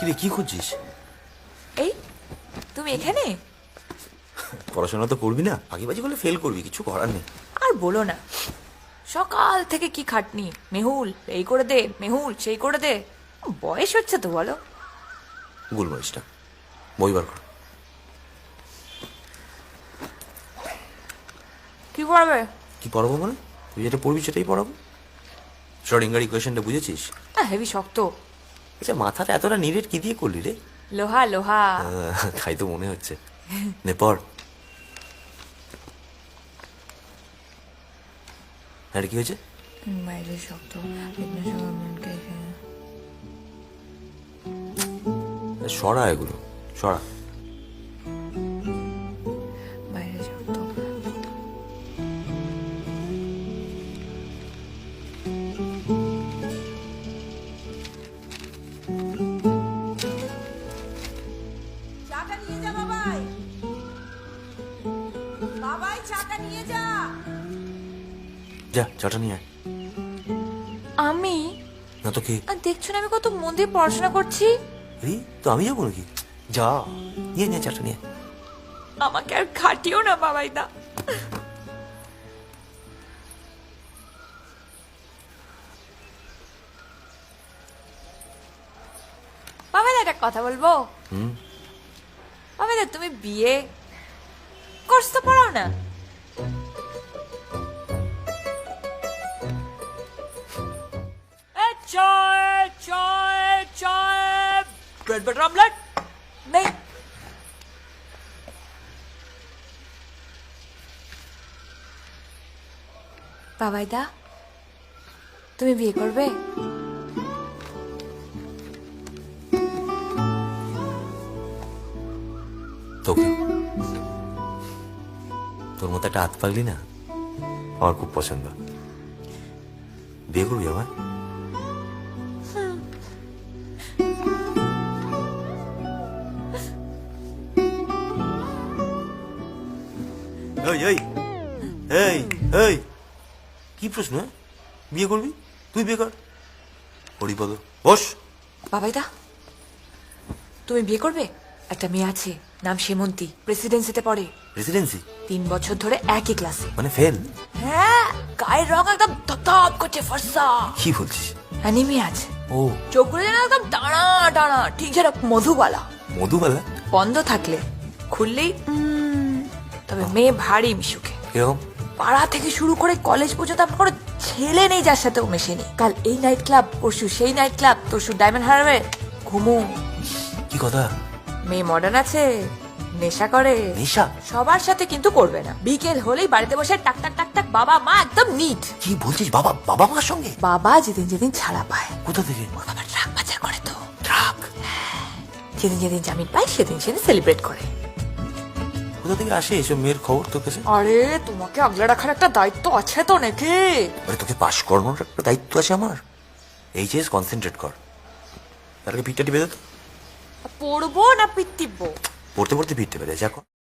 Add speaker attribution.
Speaker 1: কিরে কি খুঁজছিস?
Speaker 2: এই তুমি এখানে?
Speaker 1: পড়াশোনা তো করবি না, ফাঁকিবাজি করলে ফেল করবি, কিছু করার নেই।
Speaker 2: আর বলো না, সকাল থেকে কি খাটনি। মেহুল এই করে দে, মেহুল সেই করে দে। বয়স হচ্ছে তো বলো।
Speaker 1: গোলমরিচটা বই বার কর।
Speaker 2: কি পড়াবে?
Speaker 1: কি পড়াবো মানে? তুই যেটা পড়বি সেটাই পড়াবো। শ্রোডিঙ্গার ইকুয়েশনটা বুঝেছিস?
Speaker 2: হেভি শক্ত।
Speaker 1: আচ্ছা, মাথাটা এতটা নিরেট কি দিয়ে করলি রে?
Speaker 2: লোহা লোহা।
Speaker 1: তাই তো মনে হচ্ছে। নে পড়। আর কি হয়েছে?
Speaker 2: বাইরে শক্ত।
Speaker 1: সরা এগুলো, সরা।
Speaker 2: বাইরে শক্ত।
Speaker 3: চাটা নিয়ে যা বাবাই। বাবাই চাটা নিয়ে যা।
Speaker 1: যা চাটা নিয়ে আয়।
Speaker 2: আমি?
Speaker 1: না তো কে?
Speaker 2: আর দেখছো না আমি কত মন দিয়ে পড়াশোনা করছি।
Speaker 1: রে তো আমি যাবো নাকি? যা নিয়ে নিয়ে চাটা নিয়ে।
Speaker 2: আমাকে আর খাটিও না বাবাই দা। বাবাই দা একটা কথা বলবো? বাবাই দা তুমি বিয়ে কোর্স তো পড়াও না? চায় চায় চায় ব্রেড বাটার অমলেট নেই। বাবাই দা তুমি বিয়ে করবে?
Speaker 1: তোকে তোর মতো একটা হাত পাগলি না আমার খুব পছন্দ। বিয়ে করবি আমার? এই এই এই এই কি প্রশ্ন? বিয়ে করবি? তুই বিয়ে কর। হরিপদ বস।
Speaker 2: বাবাই দা তুমি বিয়ে করবে? একটা মেয়ে আছে, নাম সেমন্তী, প্রেসিডেন্সিতে পড়ে।
Speaker 1: প্রেসিডেন্সি?
Speaker 2: 3 বছর ধরে একই ক্লাসে।
Speaker 1: মানে ফেল?
Speaker 2: হ্যাঁ, গায়ের রং একদম ধপ করছে ফর্সা।
Speaker 1: কি বলছিস?
Speaker 2: অ্যানিমি আছে।
Speaker 1: ও
Speaker 2: চোখগুলো যেন একদম টানা টানা, ঠিক যেন মধুবালা।
Speaker 1: মধুবালা?
Speaker 2: বন্ধ থাকলে খুললেই তবে মেয়ে ভারী মিশুকে।
Speaker 1: এরকম?
Speaker 2: পাড়া থেকে শুরু করে কলেজ পর্যন্ত আপনার কোনো ছেলে নেই যার সাথে ও মেশেনি। কাল এই নাইট ক্লাব, পরশু সেই নাইট ক্লাব, তরশু ডায়মন্ড হারবে। ঘুমু।
Speaker 1: কি কথা?
Speaker 2: মেয়ে মডার্ন আছে, নেশা করে।
Speaker 1: নেশা?
Speaker 2: সবার সাথে কিন্তু করবে না। বিকেল হলেই বাড়িতে বসে টাক টাক টাক টাক, বাবা মা একদম নিট।
Speaker 1: কি বলছিস? বাবা বাবা মার সঙ্গে?
Speaker 2: বাবা যেদিন যেদিন ছাড়া পায়।
Speaker 1: কোথা থেকে?
Speaker 2: ওর বাবা ট্রাক পাচার করে তো।
Speaker 1: ট্রাক?
Speaker 2: যেদিন যেদিন জামিন পায় সেদিন সেদিন সেলিব্রেট করে।
Speaker 1: কোথা থেকে আসে এসব মেয়ের খবর তোর কাছে?
Speaker 2: আরে তোমাকে আগলে রাখার একটা দায়িত্ব আছে তো নাকি?
Speaker 1: আরে তোকে পাশ করানোর একটা দায়িত্ব আছে আমার। এইচএস কনসেন্ট্রেট কর। তার আগে পিঠটা টিপে দে তো।
Speaker 2: পড়বো না পিত্তিব্বো?
Speaker 1: পড়তে পড়তে পিঠতে পেরে যা কর।